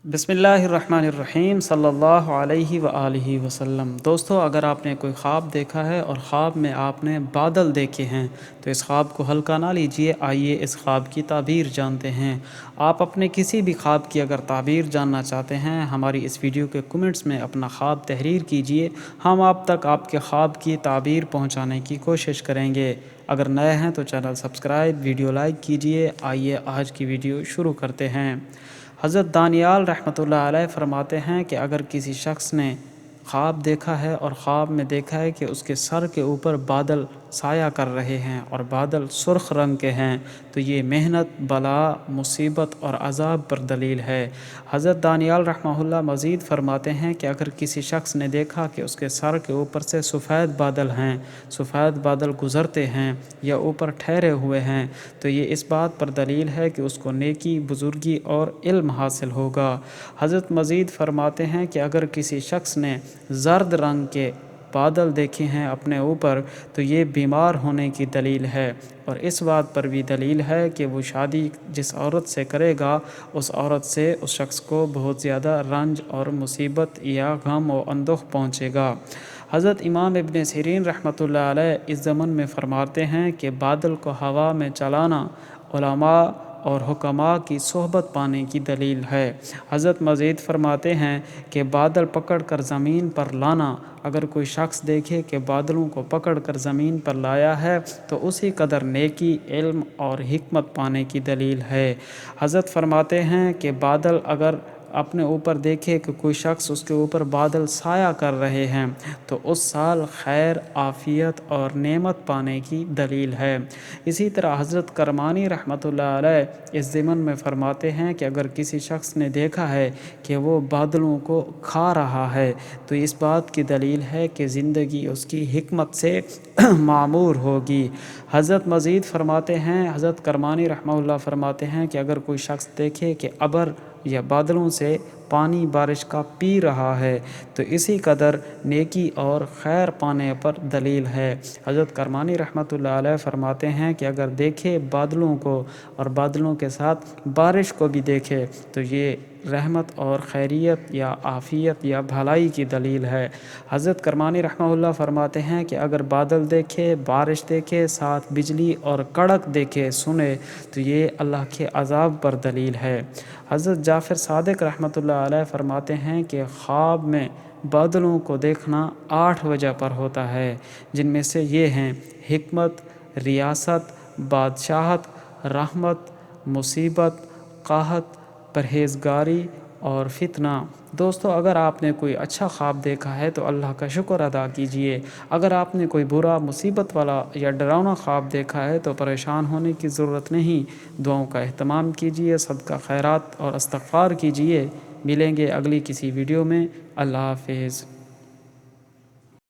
बिस्मिल्लाहिर्रहमानिर्रहीम सल्लल्लाहु अलैहि व आलिहि वसल्लम। दोस्तों, अगर आपने कोई ख्वाब देखा है और ख्वाब में आपने बादल देखे हैं तो इस ख्वाब को हल्का ना लीजिए। आइए इस ख्वाब की ताबीर जानते हैं। आप अपने किसी भी ख्वाब की अगर ताबीर जानना चाहते हैं, हमारी इस वीडियो के कमेंट्स में अपना ख्वाब तहरीर कीजिए। हम आप तक आपके ख्वाब की ताबीर पहुंचाने की कोशिश करेंगे। अगर नए हैं तो चैनल सब्सक्राइब, वीडियो लाइक कीजिए। आइए आज की वीडियो शुरू करते हैं। हज़रत दानियाल रहमतुल्लाह अलैह फरमाते हैं कि अगर किसी शख्स ने ख्वाब देखा है और ख्वाब में देखा है कि उसके सर के ऊपर बादल साया कर रहे हैं और बादल सुर्ख रंग के हैं, तो ये मेहनत, बला, मुसीबत और अज़ाब पर दलील है। हज़रत दानियाल रहमतुल्लाह मज़ीद फरमाते हैं कि अगर किसी शख्स ने देखा कि उसके सर के ऊपर से सफ़ेद बादल हैं, सफ़ेद बादल गुज़रते हैं या ऊपर ठहरे हुए हैं, तो ये इस बात पर दलील है कि उसको नेकी, बुज़ुर्गी और इल्म हासिल होगा। हज़रत मज़ीद फरमाते हैं कि अगर किसी शख्स ने ज़र्द रंग के बादल देखे हैं अपने ऊपर, तो ये बीमार होने की दलील है। और इस बात पर भी दलील है कि वो शादी जिस औरत से करेगा, उस औरत से उस शख्स को बहुत ज़्यादा रंज और मुसीबत या गम और अंदुख पहुँचेगा। हज़रत इमाम इब्न सिरीन रहमतुल्लाह अलैह इस ज़मन में फरमाते हैं कि बादल को हवा में चलाना उलमा और हुक्मा की सोहबत पाने की दलील है। हज़रत मज़ीद फरमाते हैं कि बादल पकड़ कर ज़मीन पर लाना, अगर कोई शख्स देखे कि बादलों को पकड़ कर ज़मीन पर लाया है तो उसी कदर नेकी, इल्म और हिकमत पाने की दलील है। हज़रत फरमाते हैं कि बादल अगर अपने ऊपर देखे कि कोई शख्स उसके ऊपर बादल साया कर रहे हैं तो उस साल खैर, आफ़ियत और नेमत पाने की दलील है। इसी तरह हज़रत करमानी रहमतुल्लाह अलैह इस ज़मन में फ़रमाते हैं कि अगर किसी शख्स ने देखा है कि वो बादलों को खा रहा है तो इस बात की दलील है कि ज़िंदगी उसकी हिकमत से मामूर होगी। हज़रत मज़ीद फ़रमाते हैं, हज़रत करमानी रहमतुल्लाह फ़रमाते हैं कि अगर कोई शख्स देखे कि अबर या बादलों से पानी बारिश का पी रहा है तो इसी कदर नेकी और खैर पाने पर दलील है। हज़रत करमानी रहमतुल्लाह अलैह फरमाते हैं कि अगर देखे बादलों को और बादलों के साथ बारिश को भी देखे तो ये रहमत और खैरियत या आफ़ियत या भलाई की दलील है। हज़रत करमानी रहमतुल्लाह फरमाते हैं कि अगर बादल देखे, बारिश देखे, साथ बिजली और कड़क देखे, सुने, तो ये अल्लाह के अज़ाब पर दलील है। हज़रत जाफ़र सादिक रहमतुल्लाह अलैह फरमाते हैं कि ख्वाब में बादलों को देखना 8 वजह पर होता है, जिनमें से ये हैं हिकमत, रियासत, बादशाहत, रहमत, मुसीबत, काहत, परहेज़गारी और फितना। दोस्तों, अगर आपने कोई अच्छा ख्वाब देखा है तो अल्लाह का शुक्र अदा कीजिए। अगर आपने कोई बुरा, मुसीबत वाला या डरावना ख्वाब देखा है तो परेशान होने की ज़रूरत नहीं। दुआओं का एहतमाम कीजिए, सदका खैरात और इस्तग़फ़ार कीजिए। मिलेंगे अगली किसी वीडियो में। अल्लाह हाफ़िज़।